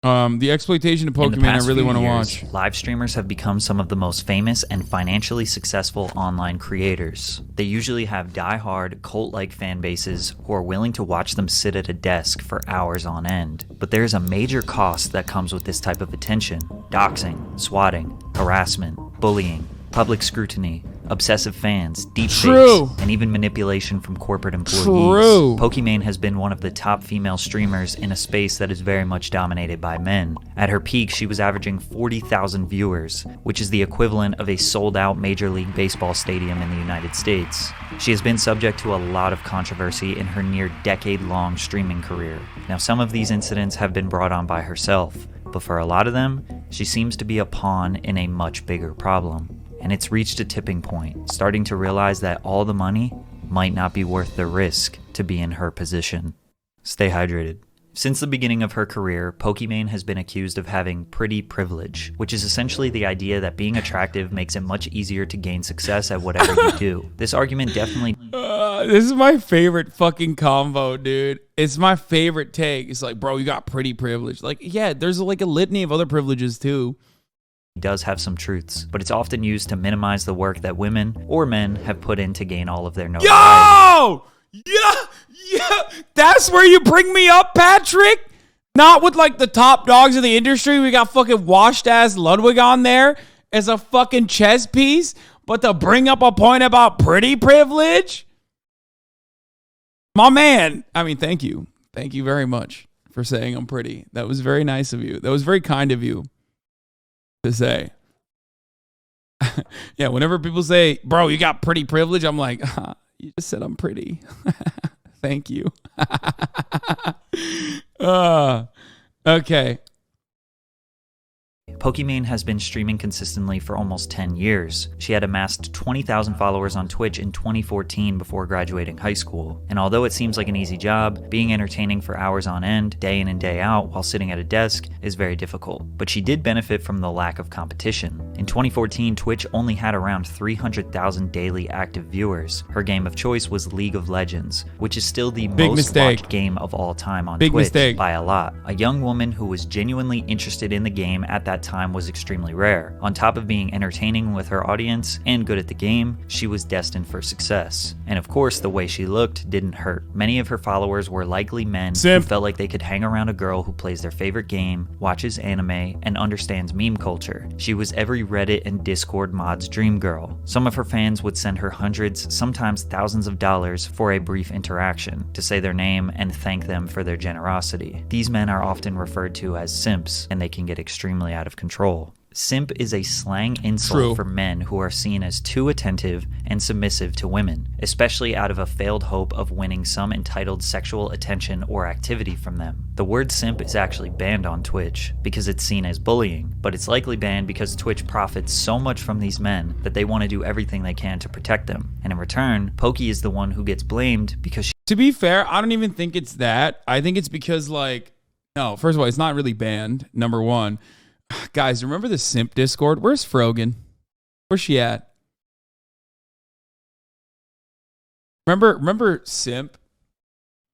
The Exploitation of Pokimane I really want to watch. Live streamers have become some of the most famous and financially successful online creators. They usually have die-hard, cult-like fan bases who are willing to watch them sit at a desk for hours on end. But there's a major cost that comes with this type of attention: doxing, swatting, harassment, bullying, public scrutiny, obsessive fans, deepfakes, and even manipulation from corporate employees. Pokimane has been one of the top female streamers in a space that is very much dominated by men. At her peak, she was averaging 40,000 viewers, which is the equivalent of a sold-out Major League Baseball stadium in the United States. She has been subject to a lot of controversy in her near decade-long streaming career. Now, some of these incidents have been brought on by herself, but for a lot of them, she seems to be a pawn in a much bigger problem. And it's reached a tipping point, starting to realize that all the money might not be worth the risk to be in her position. Stay hydrated. Since the beginning of her career, Pokimane has been accused of having pretty privilege, which is essentially the idea that being attractive makes it much easier to gain success at whatever you do. This argument definitely... This is my favorite fucking combo, dude. It's my favorite take. It's like, bro, you got pretty privilege. Like, yeah, there's like a litany of other privileges too. Does have some truths, but it's often used to minimize the work that women or men have put in to gain all of their notoriety. Yo! Yeah! That's where you bring me up, Patrick? Not with like the top dogs of the industry. We got fucking washed ass Ludwig on there as a fucking chess piece, but to bring up a point about pretty privilege? My man. I mean, thank you. Thank you very much for saying I'm pretty. That was very nice of you. That was very kind of you to say. Yeah, whenever people say, bro, you got pretty privilege, I'm like, you just said I'm pretty. Thank you. Okay. Pokimane has been streaming consistently for almost 10 years. She had amassed 20,000 followers on Twitch in 2014 before graduating high school. And although it seems like an easy job, being entertaining for hours on end, day in and day out, while sitting at a desk is very difficult. But she did benefit from the lack of competition. In 2014, Twitch only had around 300,000 daily active viewers. Her game of choice was League of Legends, which is still the most watched game of all time on Twitch by a lot. A young woman who was genuinely interested in the game at that time was extremely rare. On top of being entertaining with her audience and good at the game, she was destined for success. And of course, the way she looked didn't hurt. Many of her followers were likely men who felt like they could hang around a girl who plays their favorite game, watches anime, and understands meme culture. She was every Reddit and Discord mod's dream girl. Some of her fans would send her hundreds, sometimes thousands of dollars for a brief interaction, to say their name and thank them for their generosity. These men are often referred to as simps, and they can get extremely out of control. Simp is a slang insult for men who are seen as too attentive and submissive to women, especially out of a failed hope of winning some entitled sexual attention or activity from them. The word simp is actually banned on Twitch because it's seen as bullying, but it's likely banned because Twitch profits so much from these men that they want to do everything they can to protect them. And in return, Poki is the one who gets blamed because she... To be fair, I don't even think it's that. I think it's because, like, no, first of all, it's not really banned, number one. Guys, remember the simp Discord? Where's Frogan? Where's she at? Remember simp?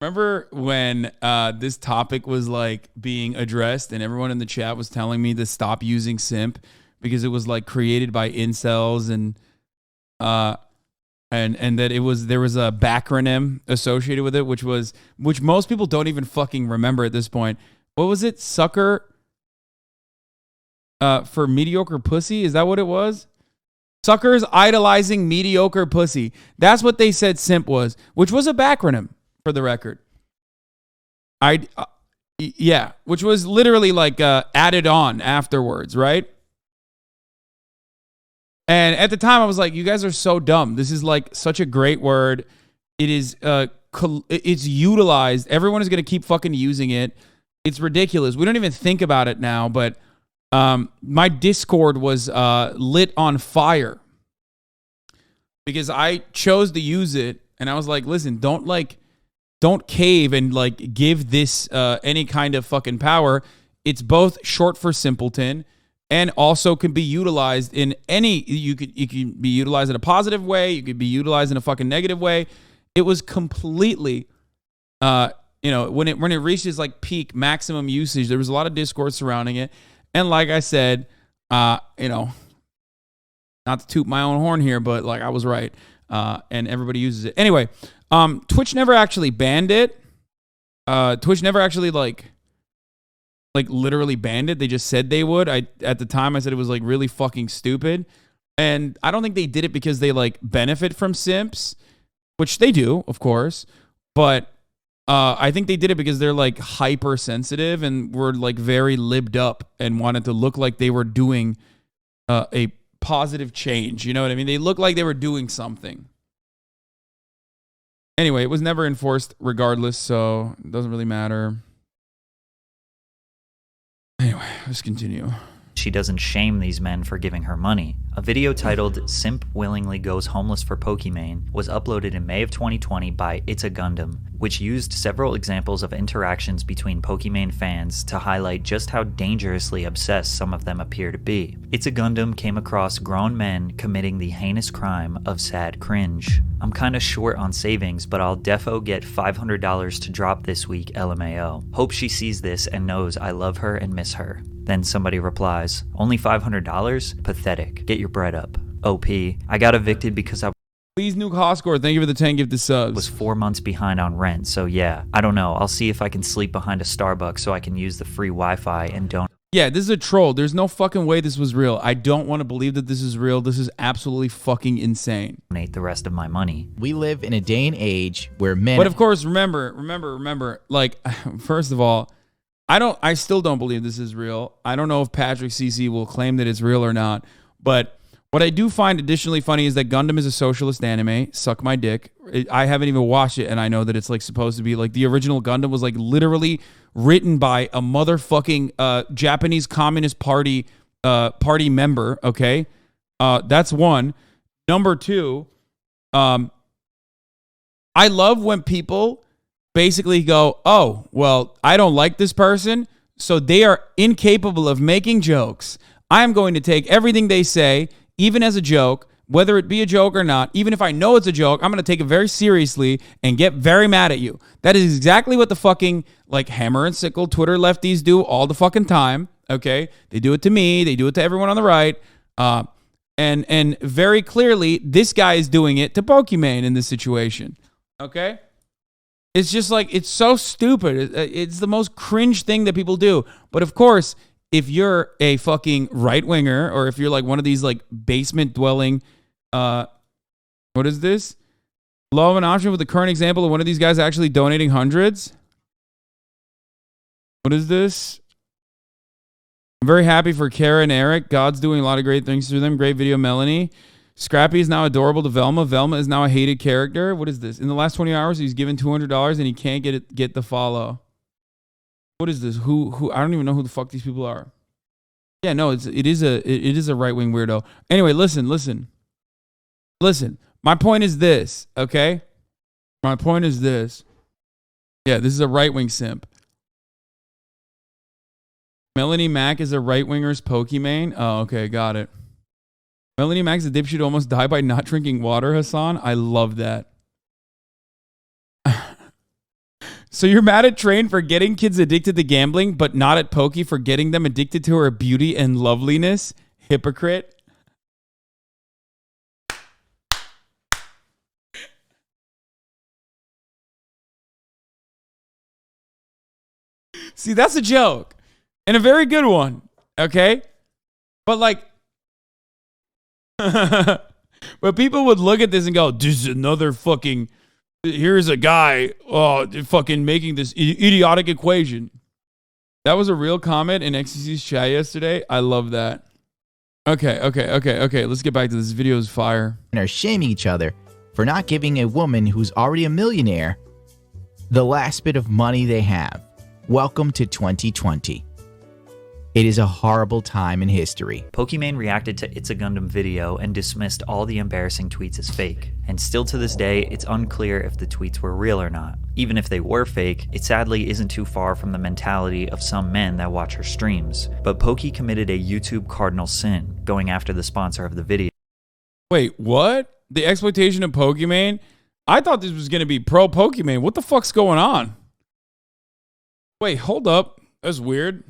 Remember when this topic was like being addressed and everyone in the chat was telling me to stop using simp because it was like created by incels and that there was a backronym associated with it, which most people don't even fucking remember at this point. What was it? Sucker for mediocre pussy? Is that what it was? Suckers idolizing mediocre pussy. That's what they said simp was, which was a backronym for the record. Yeah, which was literally like added on afterwards, right? And at the time I was like, you guys are so dumb. This is like such a great word. It is it's utilized. Everyone is going to keep fucking using it. It's ridiculous. We don't even think about it now, but my Discord was lit on fire because I chose to use it, and I was like, listen, don't cave and like give this any kind of fucking power. It's both short for simpleton and also can be utilized in any, you can be utilized in a positive way, you could be utilized in a fucking negative way. It was completely you know, when it reaches like peak maximum usage, there was a lot of discourse surrounding it. And like I said, you know, not to toot my own horn here, but like I was right. And everybody uses it. Anyway, Twitch never actually banned it. Twitch never actually like literally banned it. They just said they would. At the time I said it was like really fucking stupid. And I don't think they did it because they like benefit from simps, which they do, of course. But I think they did it because they're like hypersensitive and were like very libbed up and wanted to look like they were doing a positive change. You know what I mean? They looked like they were doing something. Anyway, it was never enforced regardless, so it doesn't really matter. Anyway, let's continue. She doesn't shame these men for giving her money. A video titled "Simp Willingly Goes Homeless for Pokimane" was uploaded in May of 2020 by It's a Gundam, which used several examples of interactions between Pokimane fans to highlight just how dangerously obsessed some of them appear to be. It's a Gundam came across grown men committing the heinous crime of sad cringe. "I'm kinda short on savings, but I'll defo get $500 to drop this week, LMAO. Hope she sees this and knows I love her and miss her." Then somebody replies, "Only $500? Pathetic. Get your bread up. OP. I got evicted because I Please nuke Hoscore. Thank you for the 10 gifted subs. was 4 months behind on rent, so yeah. I don't know. I'll see if I can sleep behind a Starbucks so I can use the free Wi-Fi and don't." Yeah, this is a troll. There's no fucking way this was real. I don't want to believe that this is real. This is absolutely fucking insane. Donate the rest of my money. We live in a day and age where men... But of course, remember, like, first of all, I still don't believe this is real. I don't know if Patrick CC will claim that it's real or not. But what I do find additionally funny is that Gundam is a socialist anime. Suck my dick. I haven't even watched it, and I know that it's like supposed to be like the original Gundam was like literally written by a motherfucking Japanese Communist Party member. Okay, that's one. Number two, I love when people basically go, "Oh, well, I don't like this person, so they are incapable of making jokes. I'm going to take everything they say, even as a joke, whether it be a joke or not. Even if I know it's a joke, I'm going to take it very seriously and get very mad at you." That is exactly what the fucking like hammer and sickle Twitter lefties do all the fucking time. Okay, they do it to me. They do it to everyone on the right. And very clearly, this guy is doing it to Pokimane in this situation. Okay. It's just like, it's so stupid. It's the most cringe thing that people do. But of course, if you're a fucking right-winger, or if you're like one of these like basement-dwelling, what is this? Law of an option with the current example of one of these guys actually donating hundreds? What is this? I'm very happy for Kara and Eric. God's doing a lot of great things through them. Great video, Melanie. Scrappy is now adorable to Velma. Velma is now a hated character. What is this? In the last 20 hours, he's given $200 and he can't get the follow. What is this? Who? I don't even know who the fuck these people are. Yeah, no, it is a right-wing weirdo. Anyway, listen. My point is this, okay? My point is this. Yeah, this is a right-wing simp. Melanie Mack is a right-winger's Pokimane. Oh, okay, got it. Melanie Mack's a dipshit who almost died by not drinking water, Hasan. I love that. So you're mad at Train for getting kids addicted to gambling, but not at Pokey for getting them addicted to her beauty and loveliness? Hypocrite. See, that's a joke. And a very good one. Okay? But like, but people would look at this and go, "This is another fucking, here's a guy fucking making this idiotic equation." That was a real comment in XCC's chat yesterday. I love that. Okay. Let's get back to this. Video is fire. And are shaming each other for not giving a woman who's already a millionaire the last bit of money they have. Welcome to 2020. It is a horrible time in history. Pokimane reacted to It's a Gundam video and dismissed all the embarrassing tweets as fake. And still to this day, it's unclear if the tweets were real or not. Even if they were fake, it sadly isn't too far from the mentality of some men that watch her streams. But Poki committed a YouTube cardinal sin, going after the sponsor of the video. Wait, what? The exploitation of Pokimane? I thought this was going to be pro Pokimane. What the fuck's going on? Wait, hold up. That's weird.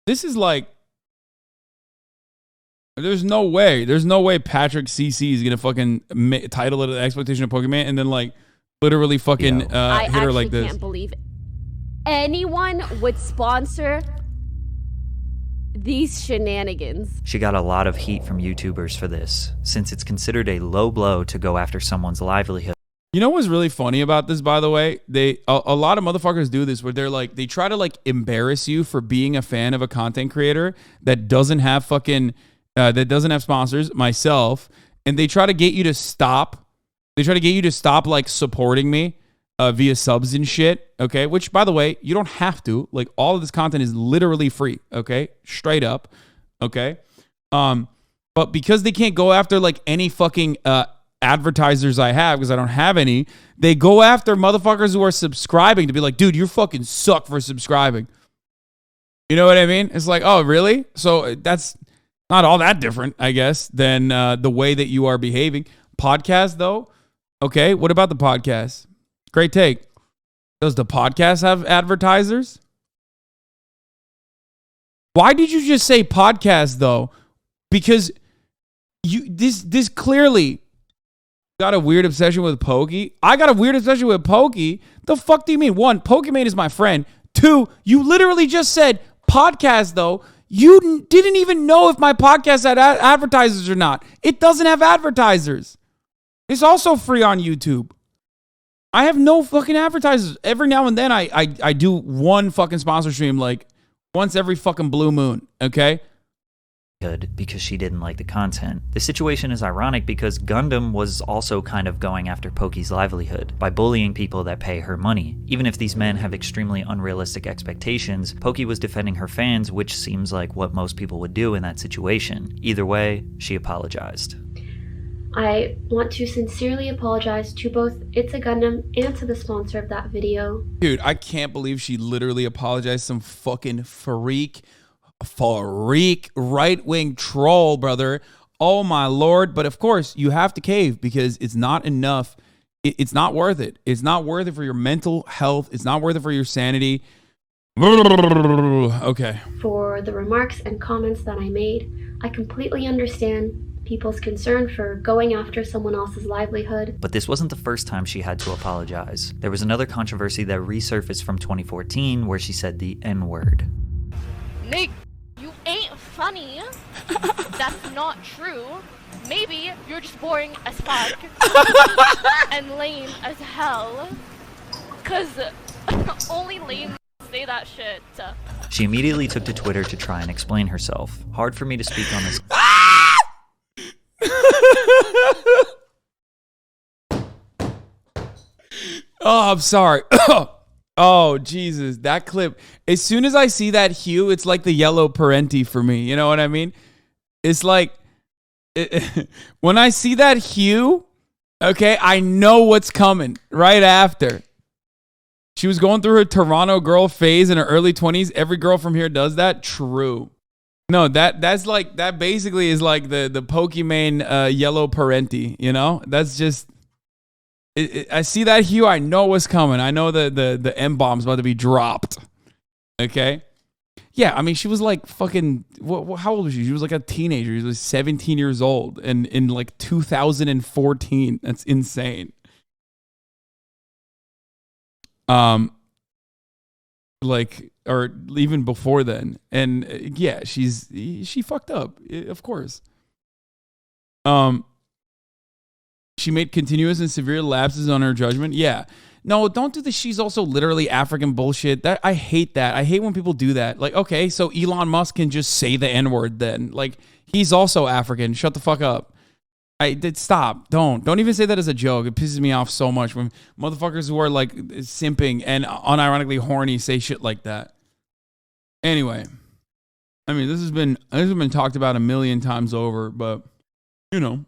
This is like, there's no way Patrick CC is gonna fucking title it "The Exploitation of Pokimane" and then like literally fucking hit her like this. I can't believe anyone would sponsor these shenanigans. She got a lot of heat from YouTubers for this, since it's considered a low blow to go after someone's livelihood. You know what's really funny about this, by the way? A lot of motherfuckers do this where they're like, they try to like embarrass you for being a fan of a content creator that doesn't have fucking, that doesn't have sponsors, myself, and they try to get you to stop. They try to get you to stop like supporting me via subs and shit, okay? Which, by the way, you don't have to. Like, all of this content is literally free, okay? Straight up, okay? But because they can't go after like any fucking advertisers I have, because I don't have any, they go after motherfuckers who are subscribing to be like, dude, you fucking suck for subscribing. You know what I mean? It's like, oh, really? So that's not all that different, I guess, than the way that you are behaving. Podcast, though? Okay, what about the podcast? Great take. Does the podcast have advertisers? Why did you just say podcast, though? Because this clearly got a weird obsession with Pokey. I got a weird obsession with Pokey. The fuck do you mean? One, Pokimane is my friend. Two, you literally just said podcast, though. You didn't even know if my podcast had advertisers or not. It doesn't have advertisers. It's also free on YouTube. I have no fucking advertisers. Every now and then I do one fucking sponsor stream like once every fucking blue moon, okay? Because she didn't like the content. The situation is ironic because Gundam was also kind of going after Pokey's livelihood by bullying people that pay her money. Even if these men have extremely unrealistic expectations, Pokey was defending her fans, which seems like what most people would do in that situation. Either way, she apologized. I want to sincerely apologize to both It's a Gundam and to the sponsor of that video. Dude, I can't believe she literally apologized. Some fucking freak right-wing troll, brother. Oh my lord. But of course you have to cave because it's not enough. It's not worth it. It's not worth it for your mental health. It's not worth it for your sanity. Okay. For the remarks and comments that I made, I completely understand people's concern for going after someone else's livelihood. But this wasn't the first time she had to apologize. There was another controversy that resurfaced from 2014 where she said the N-word. Nick, you ain't funny. That's not true. Maybe you're just boring as fuck and lame as hell. Cause only lame say that shit. She immediately took to Twitter to try and explain herself. Hard for me to speak on this. Oh, I'm sorry. Oh, Jesus. That clip. As soon as I see that hue, it's like the yellow parenti for me. You know what I mean? It's like, when I see that hue, okay, I know what's coming right after. She was going through her Toronto girl phase in her early 20s. Every girl from here does that. True. No, that's like, that basically is like the Pokimane yellow parenti, you know? That's just, I see that hue, I know what's coming. I know the M-bomb's about to be dropped. Okay? Yeah, I mean, she was like fucking, how old was she? She was like a teenager. She was 17 years old and in like 2014. That's insane. Like, or even before then. And yeah, she fucked up, of course. She made continuous and severe lapses on her judgment. Yeah. No, don't do the she's also literally African bullshit. That I hate that. I hate when people do that. Like, okay, so Elon Musk can just say the N-word then. Like, he's also African. Shut the fuck up. I did stop. Don't even say that as a joke. It pisses me off so much when motherfuckers who are like simping and unironically horny say shit like that. Anyway, I mean, this has been talked about a million times over, but you know,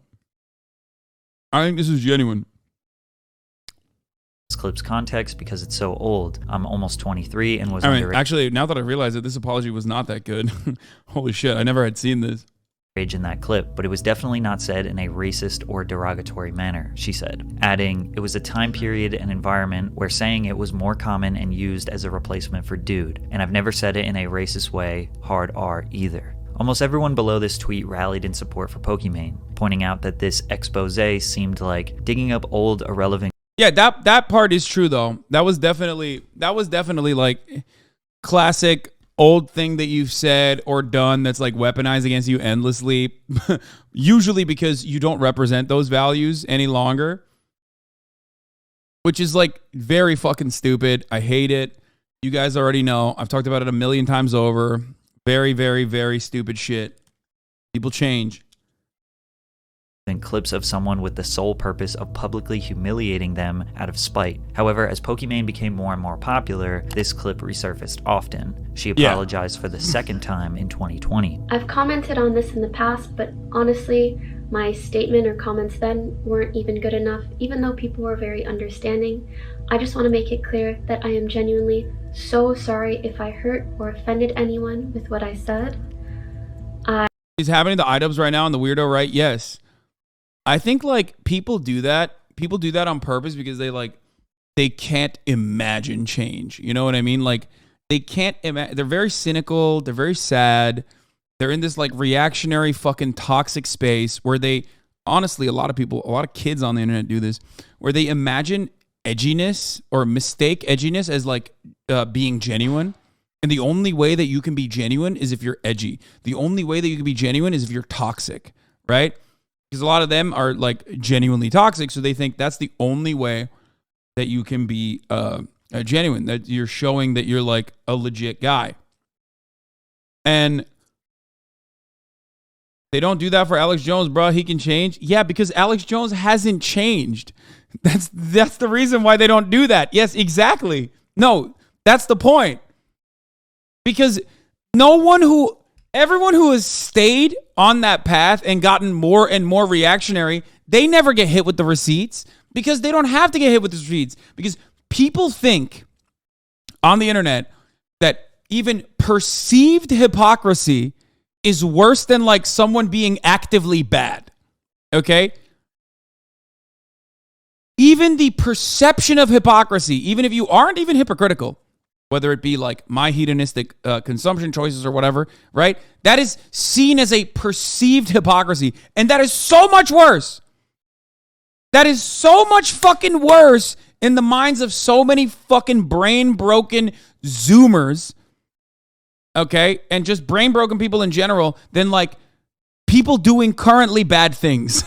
I think this is genuine. This clip's context because it's so old. I'm almost 23 and was actually, now that I realize it, this apology was not that good. Holy shit, I never had seen this. rage in that clip, but it was definitely not said in a racist or derogatory manner, she said, adding, "It was a time period and environment where saying it was more common and used as a replacement for dude, and I've never said it in a racist way, hard R either." Almost everyone below this tweet rallied in support for Pokimane, pointing out that this expose seemed like digging up old, irrelevant. Yeah, that part is true though. That was definitely like classic old thing that you've said or done that's like weaponized against you endlessly, usually because you don't represent those values any longer, which is like very fucking stupid. I hate it. You guys already know. I've talked about it a million times over. Very, very, very stupid shit. People change. And clips of someone with the sole purpose of publicly humiliating them out of spite. However, as Pokimane became more and more popular, this clip resurfaced often. She apologized for the second time in 2020. I've commented on this in the past, but honestly, my statement or comments then weren't even good enough, even though people were very understanding. I just want to make it clear that I am genuinely so sorry if I hurt or offended anyone with what I said. Is happening to iDubbbz right now on the weirdo, right? Yes. I think like people do that. People do that on purpose because they can't imagine change. You know what I mean? Like they can't imagine. They're very cynical. They're very sad. They're in this like reactionary fucking toxic space where they, honestly, a lot of kids on the internet do this, where they imagine edginess or mistake edginess as like being genuine. And the only way that you can be genuine is if you're edgy. The only way that you can be genuine is if you're toxic, right? Because a lot of them are like genuinely toxic, so they think that's the only way that you can be genuine, that you're showing that you're like a legit guy. And they don't do that for Alex Jones, bro. He can change. Yeah, because Alex Jones hasn't changed. That's the reason why they don't do that. Yes, exactly. No, that's the point. Because everyone who has stayed on that path and gotten more and more reactionary, they never get hit with the receipts because they don't have to get hit with the receipts. Because people think on the internet that even perceived hypocrisy is worse than like someone being actively bad. Okay? Even the perception of hypocrisy, even if you aren't even hypocritical, whether it be like my hedonistic consumption choices or whatever, right? That is seen as a perceived hypocrisy. And that is so much worse. That is so much fucking worse in the minds of so many fucking brain-broken Zoomers, okay? And just brain-broken people in general than like people doing currently bad things.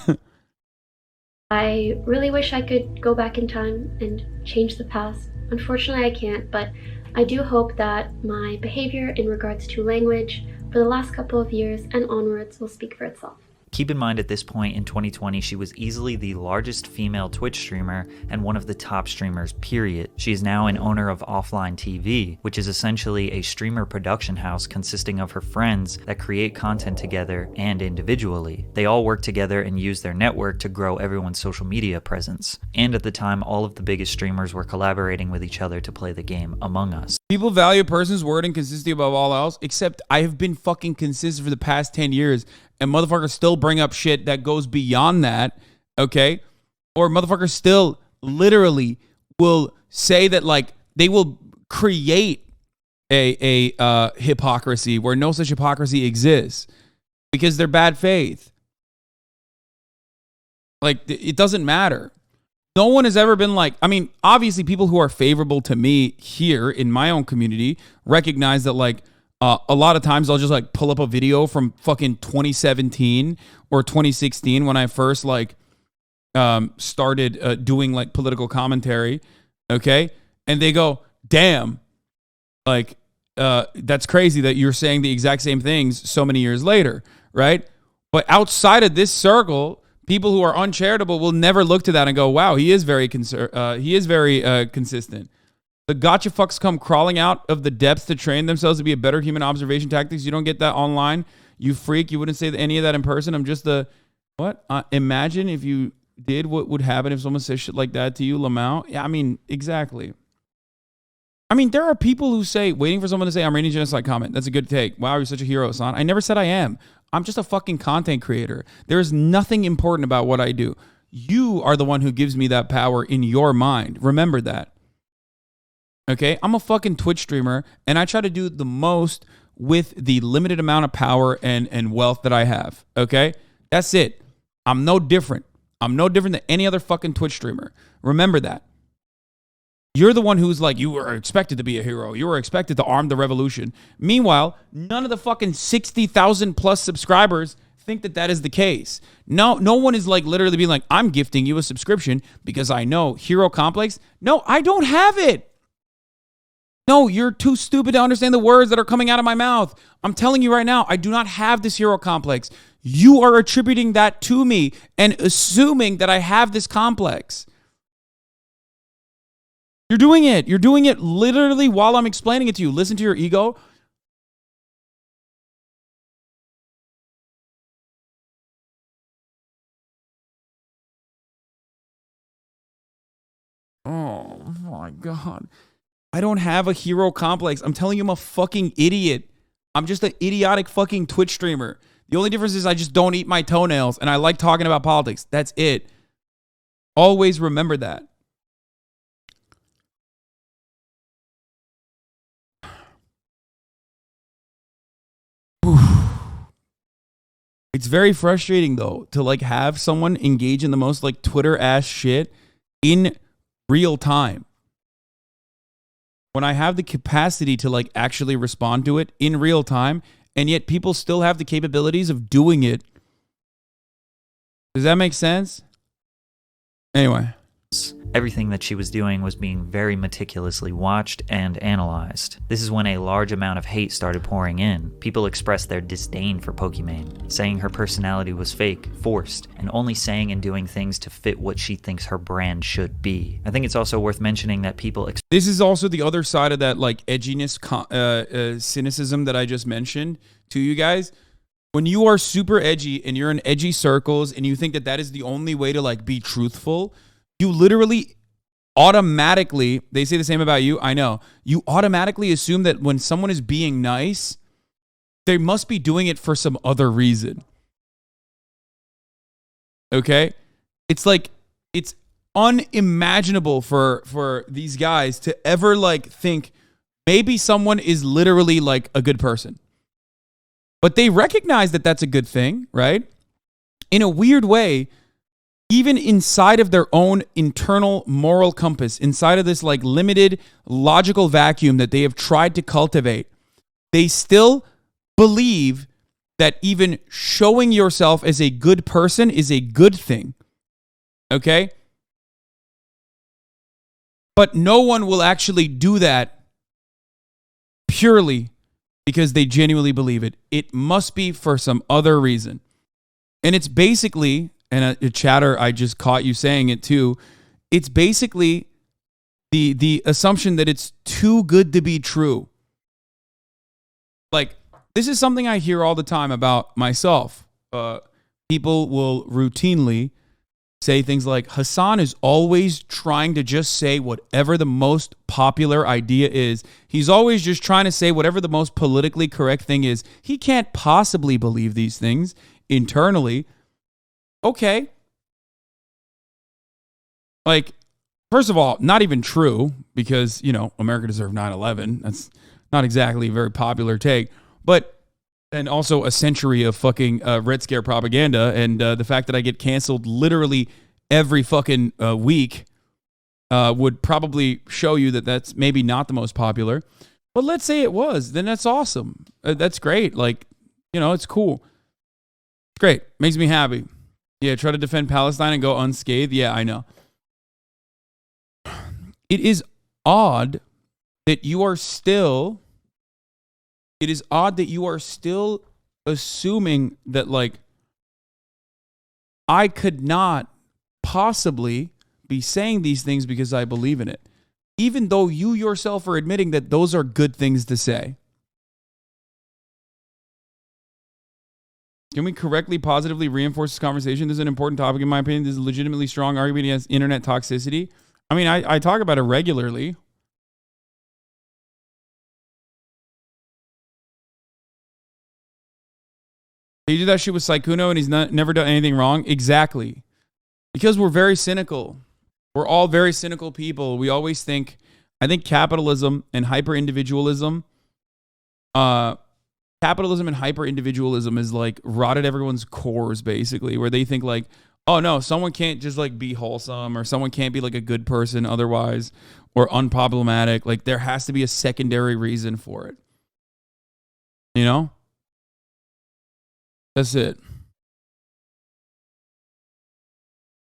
I really wish I could go back in time and change the past. Unfortunately, I can't, but I do hope that my behavior in regards to language for the last couple of years and onwards will speak for itself. Keep in mind at this point in 2020, she was easily the largest female Twitch streamer and one of the top streamers, period. She is now an owner of Offline TV, which is essentially a streamer production house consisting of her friends that create content together and individually. They all work together and use their network to grow everyone's social media presence. And at the time, all of the biggest streamers were collaborating with each other to play the game Among Us. People value a person's word and consistency above all else, except I have been fucking consistent for the past 10 years. And motherfuckers still bring up shit that goes beyond that, okay? Or motherfuckers still literally will say that, like, they will create a hypocrisy where no such hypocrisy exists because they're bad faith. Like, it doesn't matter. No one has ever been like, I mean, obviously people who are favorable to me here in my own community recognize that, like, a lot of times I'll just like pull up a video from fucking 2017 or 2016 when I first like started doing like political commentary, okay? And they go, damn, like that's crazy that you're saying the exact same things so many years later, right? But outside of this circle, people who are uncharitable will never look to that and go, wow, he is very consistent. The gotcha fucks come crawling out of the depths to train themselves to be a better human observation tactics. You don't get that online. You freak. You wouldn't say any of that in person. I'm just the, what? Imagine if you did what would happen if someone says shit like that to you, Lamau. Yeah, I mean, exactly. I mean, there are people who say, waiting for someone to say, I'm reading genocide comment. That's a good take. Wow, you're such a hero, Hasan. I never said I am. I'm just a fucking content creator. There is nothing important about what I do. You are the one who gives me that power in your mind. Remember that. Okay? I'm a fucking Twitch streamer, and I try to do the most with the limited amount of power and wealth that I have. Okay? That's it. I'm no different. I'm no different than any other fucking Twitch streamer. Remember that. You're the one who's like, you were expected to be a hero. You were expected to arm the revolution. Meanwhile, none of the fucking 60,000 plus subscribers think that that is the case. No one is like literally being like, I'm gifting you a subscription because I know hero complex. No, I don't have it. No, you're too stupid to understand the words that are coming out of my mouth. I'm telling you right now, I do not have this hero complex. You are attributing that to me and assuming that I have this complex. You're doing it. You're doing it literally while I'm explaining it to you. Listen to your ego. Oh my God. I don't have a hero complex. I'm telling you, I'm a fucking idiot. I'm just an idiotic fucking Twitch streamer. The only difference is I just don't eat my toenails and I like talking about politics. That's it. Always remember that. It's very frustrating though to like have someone engage in the most like Twitter ass shit in real time. When I have the capacity to like actually respond to it in real time, and yet people still have the capabilities of doing it. Does that make sense? Anyway. Everything that she was doing was being very meticulously watched and analyzed. This is when a large amount of hate started pouring in. People expressed their disdain for Pokimane, saying her personality was fake, forced, and only saying and doing things to fit what she thinks her brand should be. I think it's also worth mentioning that people... This is also the other side of that like edginess, cynicism that I just mentioned to you guys. When you are super edgy and you're in edgy circles and you think that that is the only way to like be truthful... You literally automatically, they say the same about you, I know. You automatically assume that when someone is being nice, they must be doing it for some other reason. Okay? It's like, it's unimaginable for these guys to ever like think maybe someone is literally like a good person. But they recognize that that's a good thing, right? In a weird way, even inside of their own internal moral compass, inside of this like limited logical vacuum that they have tried to cultivate, they still believe that even showing yourself as a good person is a good thing. Okay? But no one will actually do that purely because they genuinely believe it. It must be for some other reason. And it's basically... And a chatter, I just caught you saying it too. It's basically the assumption that it's too good to be true. Like, this is something I hear all the time about myself. People will routinely say things like, Hasan is always trying to just say whatever the most popular idea is. He's always just trying to say whatever the most politically correct thing is. He can't possibly believe these things internally. Okay. Like, first of all, not even true because, you know, America deserved 9/11. That's not exactly a very popular take. But, and also a century of fucking Red Scare propaganda and the fact that I get canceled literally every fucking week would probably show you that that's maybe not the most popular. But let's say it was. Then that's awesome. That's great. Like, you know, it's cool. It's great. Makes me happy. Yeah, try to defend Palestine and go unscathed. Yeah, I know. It is odd that you are still... It is odd that you are still assuming that, like, I could not possibly be saying these things because I believe in it. Even though you yourself are admitting that those are good things to say. Can we correctly, positively reinforce this conversation? This is an important topic, in my opinion. This is a legitimately strong argument against internet toxicity. I mean, I talk about it regularly. He did that shit with Saikuno and he's never done anything wrong. Exactly. Because we're very cynical. We're all very cynical people. We always think, I think capitalism and hyper-individualism, is like rotted everyone's cores, basically, where they think like, oh no, someone can't just like be wholesome or someone can't be like a good person otherwise or unproblematic. Like there has to be a secondary reason for it. You know? That's it.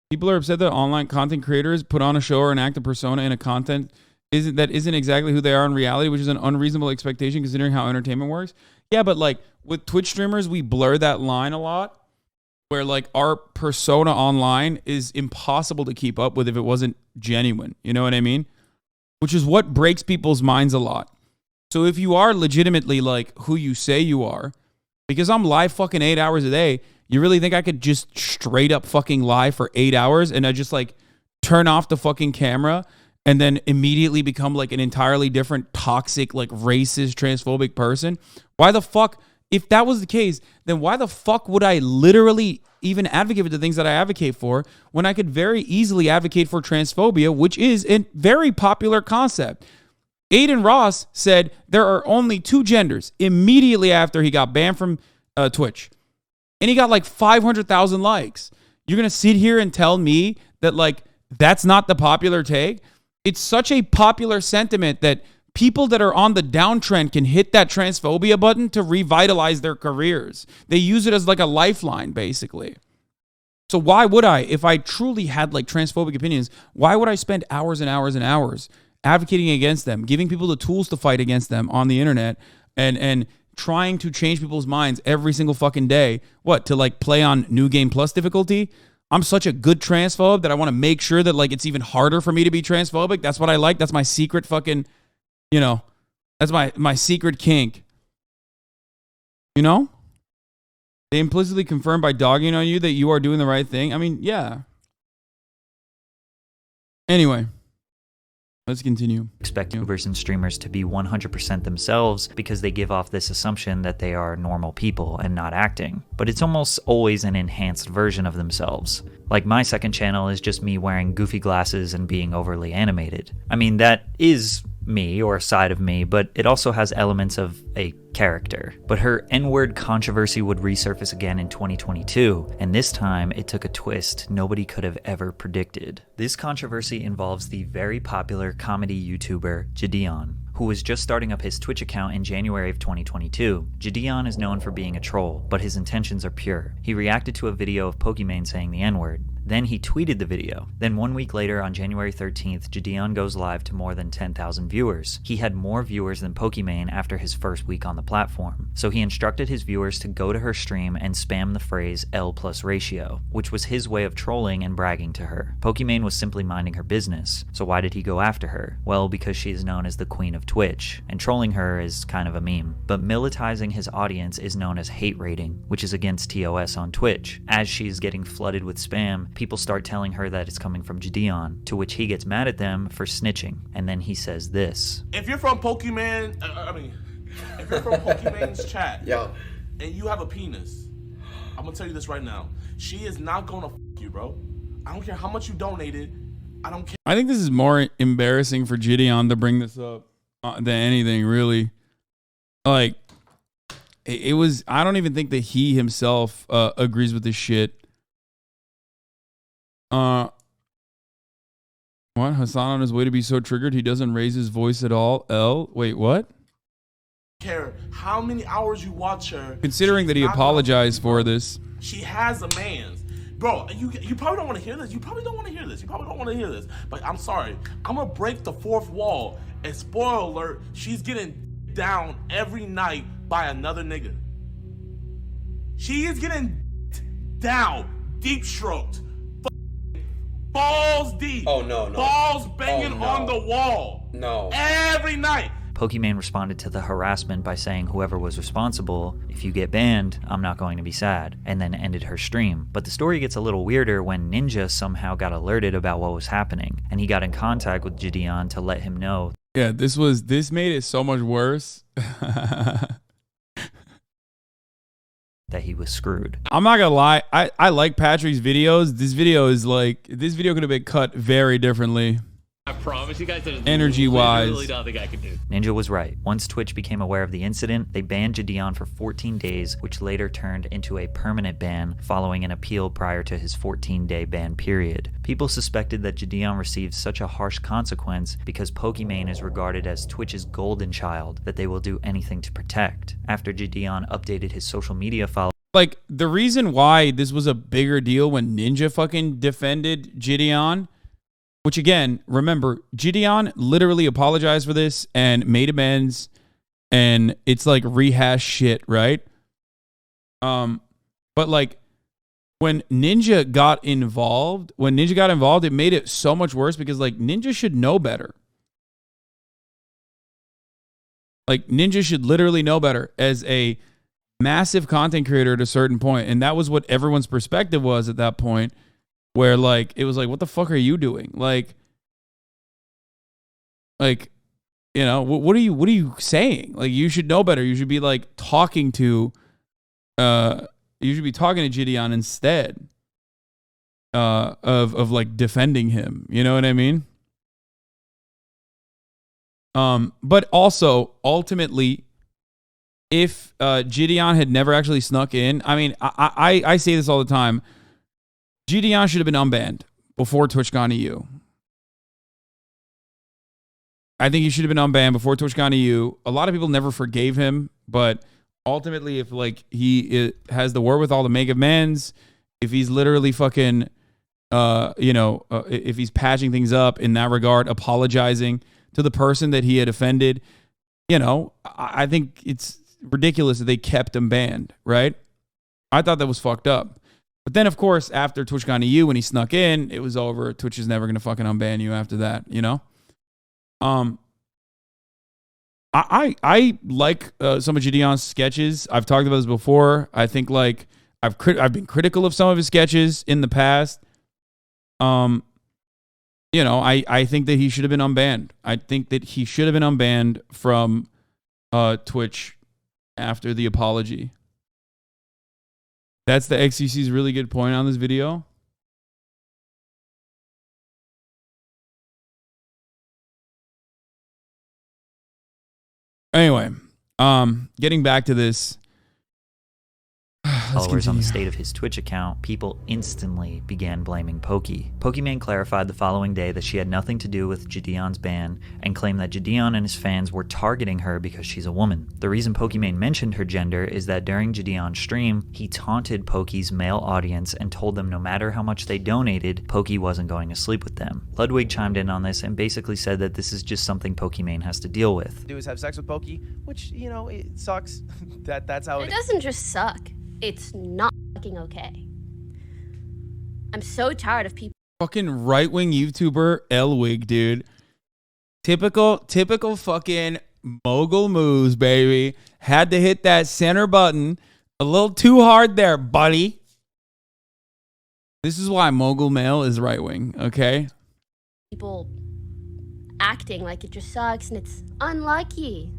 People are upset that online content creators put on a show or enact a persona in a content isn't exactly who they are in reality, which is an unreasonable expectation considering how entertainment works. Yeah, but like with Twitch streamers, we blur that line a lot where like our persona online is impossible to keep up with if it wasn't genuine. You know what I mean? Which is what breaks people's minds a lot. So if you are legitimately like who you say you are, because I'm live fucking 8 hours a day, you really think I could just straight up fucking lie for 8 hours and I just like turn off the fucking camera and then immediately become like an entirely different toxic, like racist, transphobic person? Why the fuck, if that was the case, then why the fuck would I literally even advocate for the things that I advocate for when I could very easily advocate for transphobia, which is a very popular concept? Aiden Ross said there are only 2 genders immediately after he got banned from Twitch. And he got like 500,000 likes. You're going to sit here and tell me that like that's not the popular take? It's such a popular sentiment that people that are on the downtrend can hit that transphobia button to revitalize their careers. They use it as like a lifeline, basically. So why would I, if I truly had like transphobic opinions, why would I spend hours and hours and hours advocating against them, giving people the tools to fight against them on the internet and trying to change people's minds every single fucking day? What, to like play on New Game Plus difficulty? I'm such a good transphobe that I want to make sure that like it's even harder for me to be transphobic. That's what I like. That's my secret fucking, you know, that's my secret kink. You know? They implicitly confirm by dogging on you that you are doing the right thing. I mean, yeah. Anyway. Let's continue. Expect YouTubers and streamers to be 100% themselves because they give off this assumption that they are normal people and not acting. But it's almost always an enhanced version of themselves. Like my second channel is just me wearing goofy glasses and being overly animated. I mean, that is me or a side of me, but it also has elements of a character. But her N-word controversy would resurface again in 2022, and this time it took a twist nobody could have ever predicted. This controversy involves the very popular comedy YouTuber Gideon, who was just starting up his Twitch account in January of 2022. Gideon is known for being a troll, but his intentions are pure. He reacted to a video of Pokimane saying the N-word. Then he tweeted the video. Then 1 week later, on January 13th, Gideon goes live to more than 10,000 viewers. He had more viewers than Pokimane after his first week on the platform. So he instructed his viewers to go to her stream and spam the phrase L plus ratio, which was his way of trolling and bragging to her. Pokimane was simply minding her business. So why did he go after her? Well, because she is known as the Queen of Twitch, and trolling her is kind of a meme. But militarizing his audience is known as hate raiding, which is against TOS on Twitch. As she is getting flooded with spam, people start telling her that it's coming from Gideon, to which he gets mad at them for snitching. And then he says this. If you're from Pokimane, if you're from Pokimane's chat, yo, and you have a penis, I'm gonna tell you this right now. She is not gonna f you, bro. I don't care how much you donated. I don't care. I think this is more embarrassing for Gideon to bring this up than anything, really. Like, it was, I don't even think that he himself agrees with this shit. What? Hasan on his way to be so triggered he doesn't raise his voice at all. L? Wait, what? Care how many hours you watch her. Considering that he apologized for this. She has a man's. Bro, you probably don't want to hear this. You probably don't want to hear this. You probably don't want to hear this. But I'm sorry. I'm going to break the fourth wall. And spoiler alert, she's getting down every night by another nigga. She is getting down, deep stroked. Balls deep. Oh, no. Balls banging on the wall. No. Every night. Pokimane responded to the harassment by saying whoever was responsible, if you get banned, I'm not going to be sad, and then ended her stream. But the story gets a little weirder when Ninja somehow got alerted about what was happening, and he got in contact with Gideon to let him know. Yeah, this made it so much worse. that he was screwed. I'm not gonna lie. I like Patrick's videos. This video could have been cut very differently. I promise you guys that energy-wise. literally nothing I can do. Ninja was right. Once Twitch became aware of the incident, they banned Gideon for 14 days, which later turned into a permanent ban following an appeal prior to his 14-day ban period. People suspected that Gideon received such a harsh consequence because Pokimane is regarded as Twitch's golden child that they will do anything to protect. After Gideon updated his social media followers, Like, the reason why this was a bigger deal when Ninja fucking defended Gideon, which again, remember, Gideon literally apologized for this and made amends, and it's like rehash shit, right? But like when Ninja got involved, it made it so much worse because like Ninja should know better. Like Ninja should literally know better as a massive content creator at a certain point, and that was what everyone's perspective was at that point. Where like it was like, what the fuck are you doing? Like, you know, what are you saying? Like, you should know better. You should be like talking to Gideon instead of like defending him. You know what I mean? But also ultimately, if Gideon had never actually snuck in, I mean, I say this all the time. Gideon should have been unbanned before Twitch gone to you. I think he should have been unbanned before Twitch gone to you. A lot of people never forgave him, but ultimately, if like he has the wherewithal to make amends, if he's literally fucking, if he's patching things up in that regard, apologizing to the person that he had offended, I think it's ridiculous that they kept him banned, right? I thought that was fucked up. But then, of course, after Twitch gone to you, when he snuck in, it was over. Twitch is never going to fucking unban you after that, I like some of Gideon's sketches. I've talked about this before. I think like I've been critical of some of his sketches in the past. I think that he should have been unbanned. I think that he should have been unbanned from Twitch after the apology. That's the XCC's really good point on this video. Anyway, getting back to this. followers on the state of his Twitch account, people instantly began blaming Poki. Pokimane clarified the following day that she had nothing to do with Gideon's ban and claimed that Gideon and his fans were targeting her because she's a woman. The reason Pokimane mentioned her gender is that during Gideon's stream, he taunted Poki's male audience and told them no matter how much they donated, Poki wasn't going to sleep with them. Ludwig chimed in on this and basically said that this is just something Pokimane has to deal with. Do is have sex with Poki, which, it sucks. That's how It doesn't just suck. It's not fucking okay. I'm so tired of people. Fucking right-wing YouTuber Elwig, dude. Typical fucking mogul moves, baby. Had to hit that center button a little too hard there, buddy. This is why mogul male is right-wing, okay? People acting like it just sucks and it's unlucky.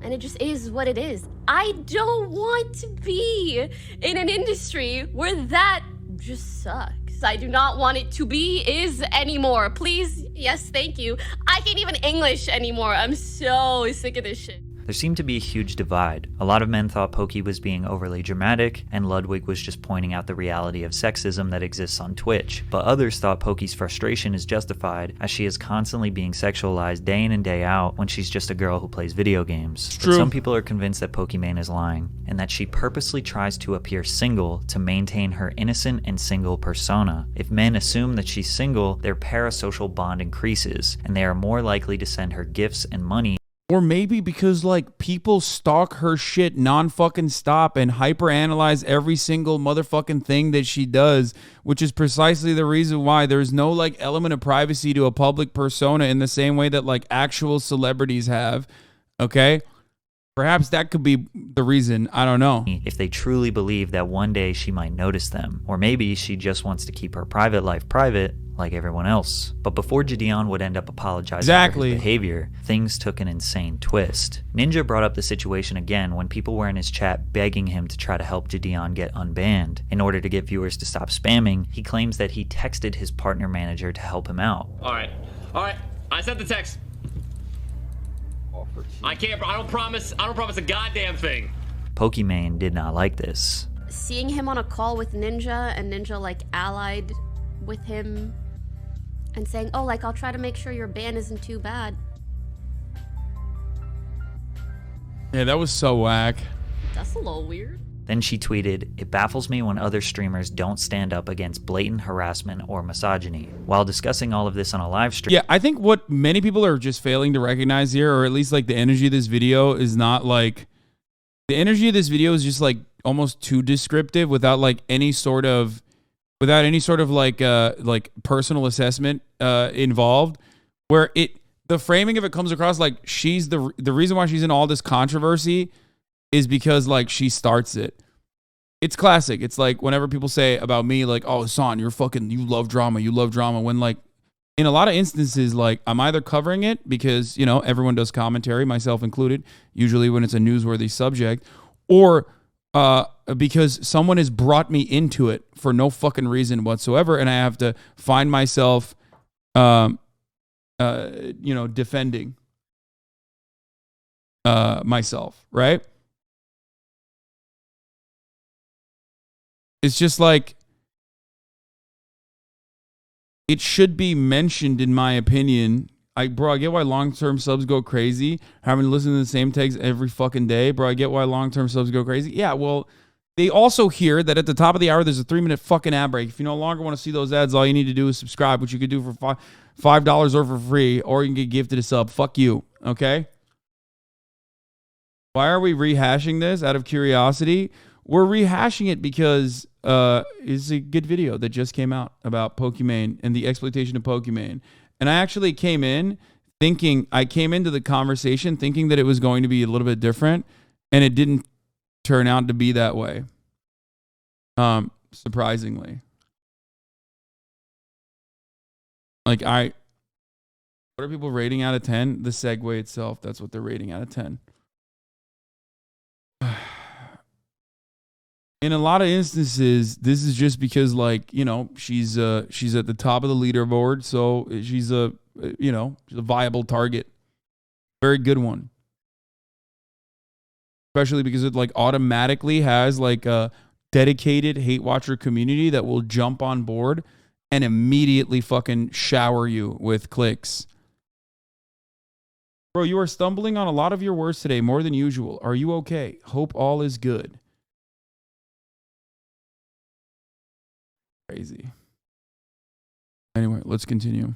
And it just is what it is. I don't want to be in an industry where that just sucks. I do not want it to be is anymore. Please, yes, thank you. I can't even English anymore. I'm so sick of this shit. There seemed to be a huge divide. A lot of men thought Poki was being overly dramatic, and Ludwig was just pointing out the reality of sexism that exists on Twitch. But others thought Poki's frustration is justified, as she is constantly being sexualized day in and day out when she's just a girl who plays video games. But some people are convinced that Pokimane is lying, and that she purposely tries to appear single to maintain her innocent and single persona. If men assume that she's single, their parasocial bond increases, and they are more likely to send her gifts and money. Or maybe because like people stalk her shit non-fucking stop and hyper-analyze every single motherfucking thing that she does, which is precisely the reason why there's no like element of privacy to a public persona in the same way that like actual celebrities have, okay? Perhaps that could be the reason. I don't know. If they truly believe that one day she might notice them, or maybe she just wants to keep her private life private like everyone else. But before Gideon would end up apologizing for his behavior, things took an insane twist. Ninja brought up the situation again when people were in his chat begging him to try to help Gideon get unbanned. In order to get viewers to stop spamming, he claims that he texted his partner manager to help him out. All right, I sent the text. I don't promise a goddamn thing. Pokimane did not like this. Seeing him on a call with Ninja and Ninja like allied with him and saying, oh, like, I'll try to make sure your ban isn't too bad. Yeah, that was so whack. That's a little weird. Then she tweeted, "It baffles me when other streamers don't stand up against blatant harassment or misogyny." While discussing all of this on a live stream. Yeah, I think what many people are just failing to recognize here, or at least like the energy of this video is not like, the energy of this video is just like almost too descriptive without any sort of like personal assessment involved, where the framing of it comes across like she's the reason why she's in all this controversy is because like she starts it. It's classic. It's like whenever people say about me, like, oh, Hasan, you love drama. When like in a lot of instances, like I'm either covering it because, you know, everyone does commentary, myself included, usually when it's a newsworthy subject, or because someone has brought me into it for no fucking reason whatsoever. And I have to find myself, defending myself. Right. It's just like, it should be mentioned, in my opinion. I get why long-term subs go crazy. Having to listen to the same takes every fucking day. Bro, I get why long-term subs go crazy. Yeah, well, they also hear that at the top of the hour, there's a 3-minute fucking ad break. If you no longer want to see those ads, all you need to do is subscribe, which you could do for $5 or for free, or you can get gifted a sub. Fuck you, okay? Why are we rehashing this out of curiosity? We're rehashing it because it's a good video that just came out about Pokimane and the exploitation of Pokimane. And I actually came into the conversation thinking that it was going to be a little bit different, and it didn't turn out to be that way. Surprisingly. Like what are people rating out of 10? The segue itself, that's what they're rating out of 10. In a lot of instances, this is just because, like, you know, she's at the top of the leaderboard, so she's a viable target. Very good one. Especially because it like automatically has like a dedicated hate watcher community that will jump on board and immediately fucking shower you with clicks. Bro, you are stumbling on a lot of your words today, more than usual. Are you okay? Hope all is good. Crazy. Anyway, let's continue.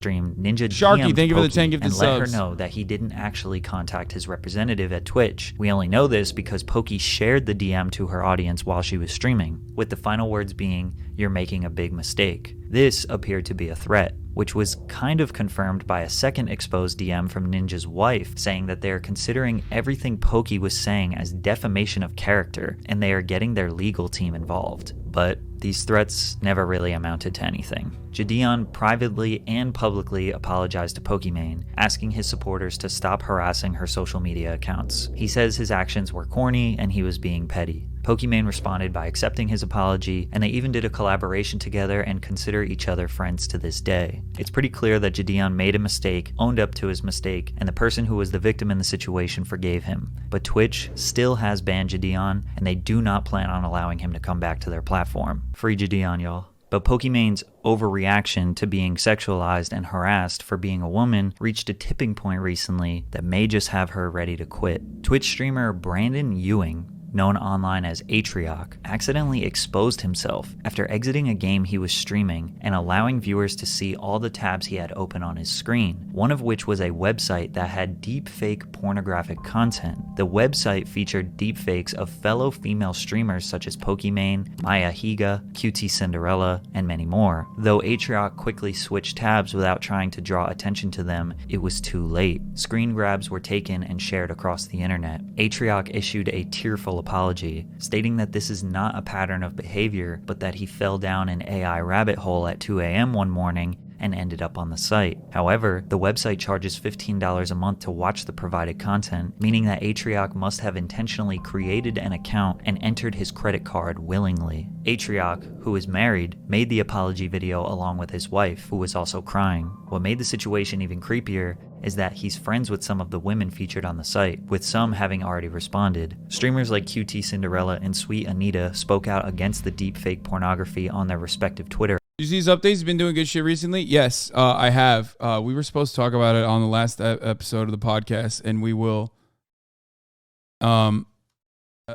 Stream, Ninja Sharky, DM'd thank you for the Poki 10 gifted and let her subs. know that he didn't actually contact his representative at Twitch. We only know this because Poki shared the DM to her audience while she was streaming, with the final words being, "You're making a big mistake." This appeared to be a threat, which was kind of confirmed by a second exposed DM from Ninja's wife, saying that they are considering everything Poki was saying as defamation of character, and they are getting their legal team involved. But these threats never really amounted to anything. Gideon privately and publicly apologized to Pokimane, asking his supporters to stop harassing her social media accounts. He says his actions were corny and he was being petty. Pokimane responded by accepting his apology, and they even did a collaboration together and consider each other friends to this day. It's pretty clear that Gideon made a mistake, owned up to his mistake, and the person who was the victim in the situation forgave him. But Twitch still has banned Gideon, and they do not plan on allowing him to come back to their platform. Free Gideon, y'all. But Pokimane's overreaction to being sexualized and harassed for being a woman reached a tipping point recently that may just have her ready to quit. Twitch streamer Brandon Ewing known online as Atrioc, accidentally exposed himself after exiting a game he was streaming and allowing viewers to see all the tabs he had open on his screen, one of which was a website that had deepfake pornographic content. The website featured deepfakes of fellow female streamers such as Pokimane, Maya Higa, QT Cinderella, and many more. Though Atrioc quickly switched tabs without trying to draw attention to them, it was too late. Screen grabs were taken and shared across the internet. Atrioc issued a tearful apology, stating that this is not a pattern of behavior, but that he fell down an AI rabbit hole at 2 a.m. one morning and ended up on the site. However, the website charges $15 a month to watch the provided content, meaning that Atrioc must have intentionally created an account and entered his credit card willingly. Atrioc, who is married, made the apology video along with his wife, who was also crying. What made the situation even creepier is that he's friends with some of the women featured on the site, with some having already responded. Streamers like QT Cinderella and Sweet Anita spoke out against the deepfake pornography on their respective Twitter. You see his updates? He's been doing good shit recently? Yes, I have. We were supposed to talk about it on the last episode of the podcast, and we will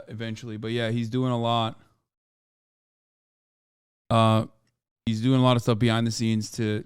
eventually. But yeah, he's doing a lot. He's doing a lot of stuff behind the scenes to,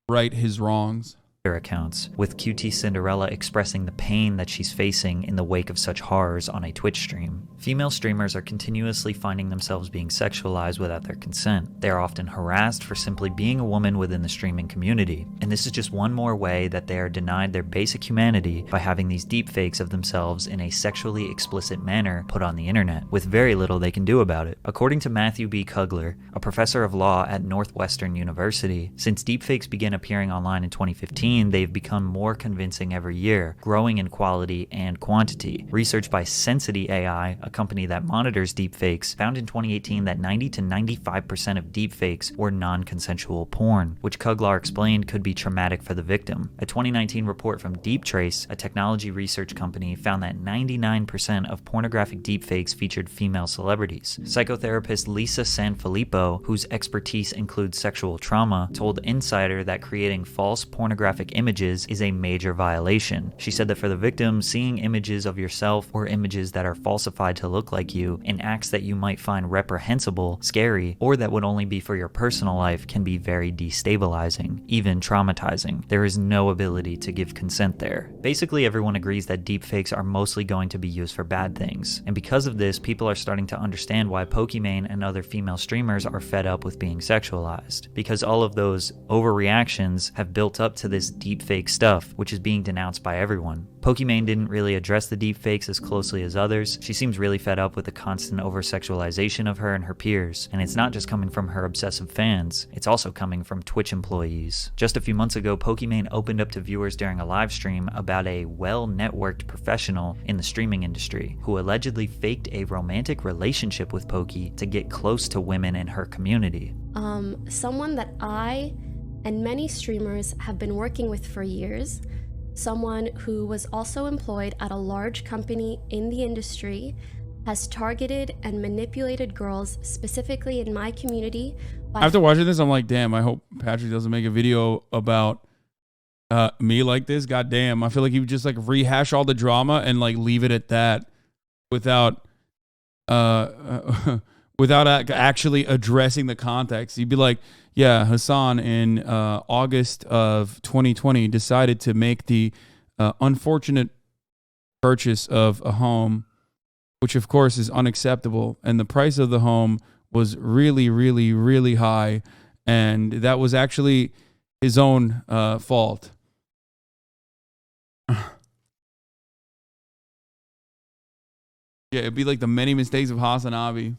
right his wrongs. Accounts, with QT Cinderella expressing the pain that she's facing in the wake of such horrors on a Twitch stream. Female streamers are continuously finding themselves being sexualized without their consent. They are often harassed for simply being a woman within the streaming community, and this is just one more way that they are denied their basic humanity by having these deepfakes of themselves in a sexually explicit manner put on the internet, with very little they can do about it. According to Matthew B. Kugler, a professor of law at Northwestern University, since deepfakes began appearing online in 2015, they've become more convincing every year, growing in quality and quantity. Research by Sensity AI, a company that monitors deepfakes, found in 2018 that 90 to 95% of deepfakes were non-consensual porn, which Kugler explained could be traumatic for the victim. A 2019 report from DeepTrace, a technology research company, found that 99% of pornographic deepfakes featured female celebrities. Psychotherapist Lisa Sanfilippo, whose expertise includes sexual trauma, told Insider that creating false pornographic images is a major violation. She said that for the victim, seeing images of yourself or images that are falsified to look like you in acts that you might find reprehensible, scary, or that would only be for your personal life can be very destabilizing, even traumatizing. There is no ability to give consent there. Basically, everyone agrees that deepfakes are mostly going to be used for bad things, and because of this, people are starting to understand why Pokimane and other female streamers are fed up with being sexualized, because all of those overreactions have built up to this deepfake stuff, which is being denounced by everyone. Pokimane didn't really address the deepfakes as closely as others. She seems really fed up with the constant over-sexualization of her and her peers, and it's not just coming from her obsessive fans, it's also coming from Twitch employees. Just a few months ago, Pokimane opened up to viewers during a live stream about a well-networked professional in the streaming industry who allegedly faked a romantic relationship with Poki to get close to women in her community. Someone that I and many streamers have been working with for years, someone who was also employed at a large company in the industry, has targeted and manipulated girls specifically in my community. After watching this, I'm like, damn, I hope Patrick doesn't make a video about me like this. God damn, I feel like he would just like rehash all the drama and like leave it at that without actually addressing the context. He'd be like, yeah, Hasan in August of 2020 decided to make the unfortunate purchase of a home, which of course is unacceptable. And the price of the home was really, really, really high. And that was actually his own fault. Yeah, it'd be like the many mistakes of HasanAbi.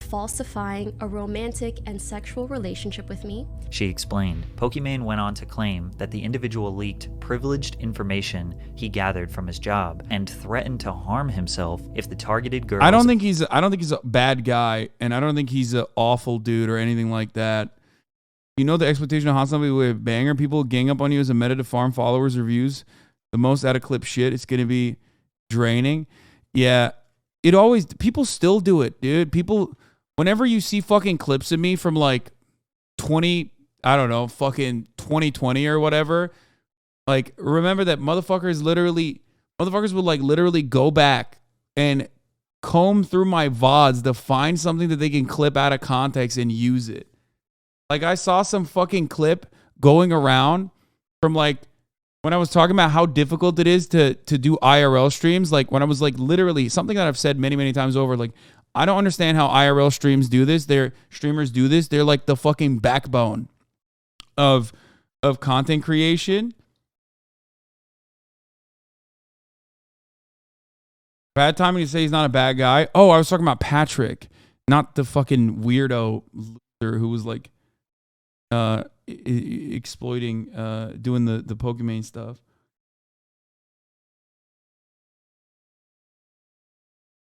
Falsifying a romantic and sexual relationship with me. She explained. Pokimane went on to claim that the individual leaked privileged information he gathered from his job and threatened to harm himself if the targeted girls... I don't think he's a bad guy, and I don't think he's an awful dude or anything like that. You know the exploitation of HasanAbi with banger people gang up on you as a meta to farm followers or views? The most out of clip shit. It's going to be draining. Yeah, people still do it, dude. People, whenever you see fucking clips of me from like 20 I don't know, fucking 2020 or whatever. Like, remember that motherfuckers would like literally go back and comb through my VODs to find something that they can clip out of context and use it. Like, I saw some fucking clip going around from like when I was talking about how difficult it is to do IRL streams. Like, when I was like literally something that I've said many, many times over, like, I don't understand how IRL streamers do this. They're like the fucking backbone of content creation. Bad timing to say he's not a bad guy. Oh, I was talking about Patrick, not the fucking weirdo loser who was like exploiting, doing the Pokimane stuff.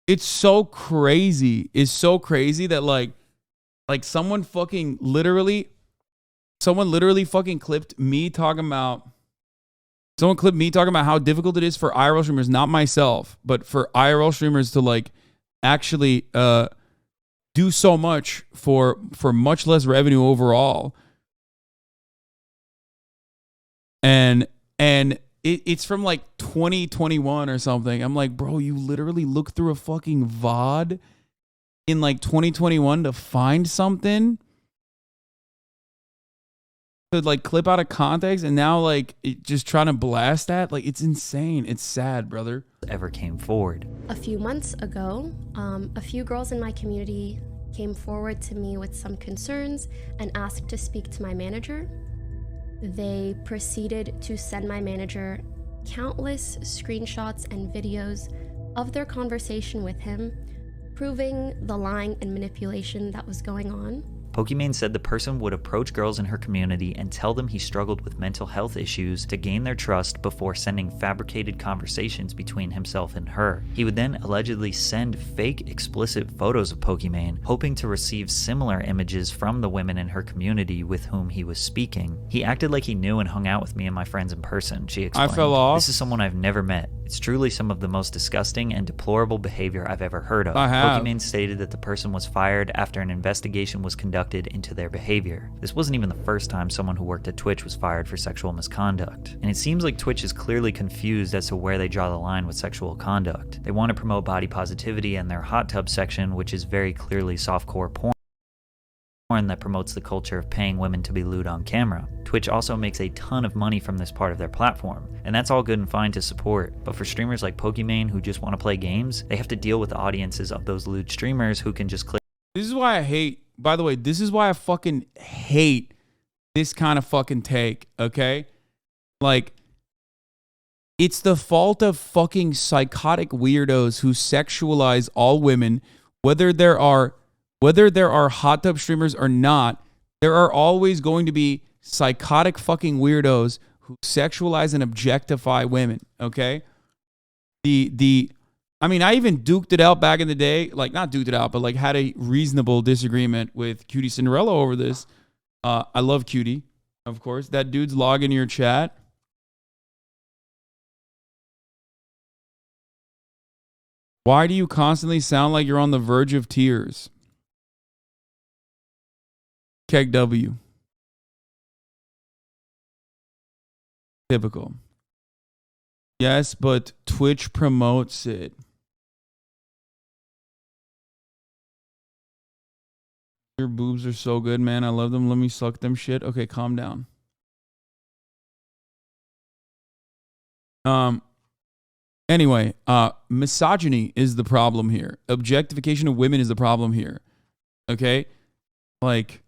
It's so crazy. It's so crazy that like someone literally clipped me talking about. Someone clipped me talking about how difficult it is for IRL streamers, not myself, but for IRL streamers to like actually do so much for much less revenue overall. And it's from like 2021 or something. I'm like, bro, you literally look through a fucking VOD in like 2021 to find something to like clip out of context, and now like just trying to blast that. Like, it's insane. It's sad, brother. Ever came forward. A few months ago, a few girls in my community came forward to me with some concerns and asked to speak to my manager. They proceeded to send my manager countless screenshots and videos of their conversation with him, proving the lying and manipulation that was going on. Pokimane said the person would approach girls in her community and tell them he struggled with mental health issues to gain their trust before sending fabricated conversations between himself and her. He would then allegedly send fake explicit photos of Pokimane, hoping to receive similar images from the women in her community with whom he was speaking. He acted like he knew and hung out with me and my friends in person, she explained. I fell off. This is someone I've never met. It's truly some of the most disgusting and deplorable behavior I've ever heard of. I have. Pokimane stated that the person was fired after an investigation was conducted into their behavior. This wasn't even the first time someone who worked at Twitch was fired for sexual misconduct. And it seems like Twitch is clearly confused as to where they draw the line with sexual conduct. They want to promote body positivity in their hot tub section, which is very clearly softcore porn that promotes the culture of paying women to be lewd on camera. Twitch also makes a ton of money from this part of their platform, and that's all good and fine to support. But for streamers like Pokimane who just want to play games, they have to deal with the audiences of those lewd streamers who can just click. This is why I hate, by the way, this is why I fucking hate this kind of fucking take, okay? Like, it's the fault of fucking psychotic weirdos who sexualize all women, whether there are hot tub streamers or not. There are always going to be psychotic fucking weirdos who sexualize and objectify women, okay? I mean, I even duked it out back in the day. Like, not duked it out, but like had a reasonable disagreement with Cutie Cinderella over this. I love Cutie, of course. That dude's logging your chat. Why do you constantly sound like you're on the verge of tears? Keg W. Typical. Yes, but Twitch promotes it. Your boobs are so good, man. I love them. Let me suck them shit. Okay, calm down. Anyway, misogyny is the problem here. Objectification of women is the problem here. Okay? Like,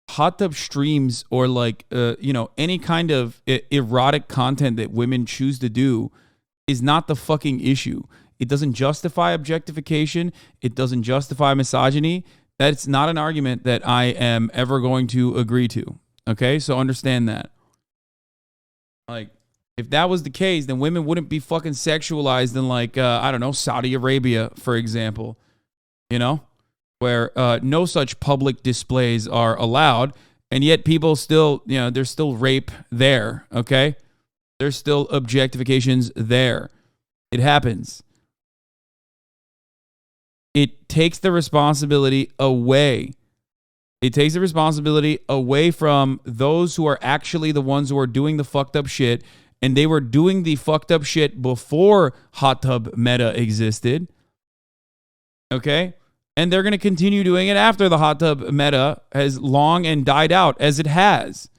hot tub streams or like, any kind of erotic content that women choose to do is not the fucking issue. It doesn't justify objectification. It doesn't justify misogyny. That's not an argument that I am ever going to agree to. Okay? So understand that. Like, if that was the case, then women wouldn't be fucking sexualized in like, I don't know, Saudi Arabia, for example. You know? Where no such public displays are allowed, and yet people still, there's still rape there, okay? There's still objectifications there. It happens. It takes the responsibility away It takes the responsibility away from those who are actually the ones who are doing the fucked up shit. And they were doing the fucked up shit before hot tub meta existed. Okay? And they're going to continue doing it after the hot tub meta has long and died out, as it has.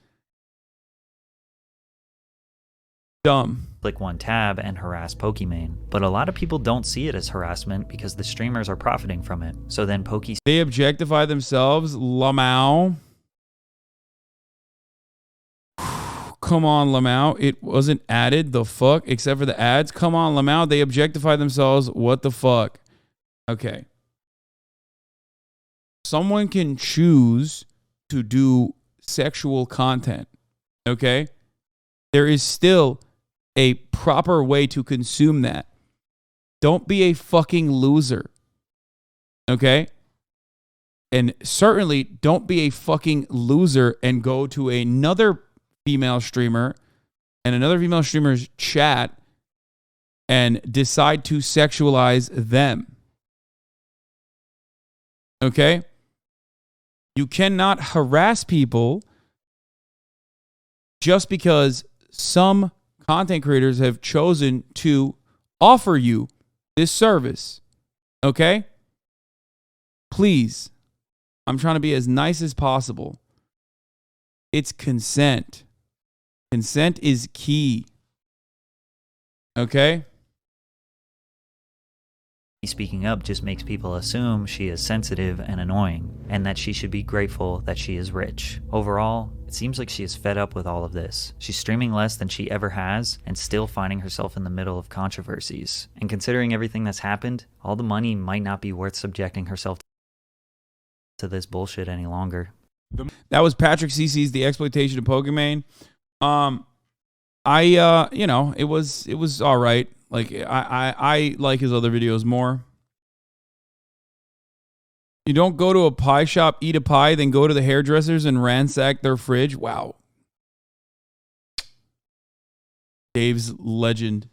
Dumb. Click one tab and harass Pokimane. But a lot of people don't see it as harassment because the streamers are profiting from it. So then They objectify themselves. Lamau. Come on, Lamau. It wasn't added. The fuck? Except for the ads. Come on, Lamau. They objectify themselves. What the fuck? Okay. Someone can choose to do sexual content. Okay? There is still a proper way to consume that. Don't be a fucking loser. Okay? And certainly don't be a fucking loser and go to another female streamer and another female streamer's chat and decide to sexualize them. Okay? You cannot harass people just because some content creators have chosen to offer you this service. Okay? Please. I'm trying to be as nice as possible. It's consent. Consent is key. Okay? Speaking up just makes people assume she is sensitive and annoying, and that she should be grateful that she is rich. Overall, it seems like she is fed up with all of this. She's streaming less than she ever has, and still finding herself in the middle of controversies. And considering everything that's happened, all the money might not be worth subjecting herself to this bullshit any longer. That was Patrick CC's The Exploitation of Pokimane. It was all right. Like I like his other videos more. You don't go to a pie shop, eat a pie, then go to the hairdressers and ransack their fridge. Wow. Dave Legend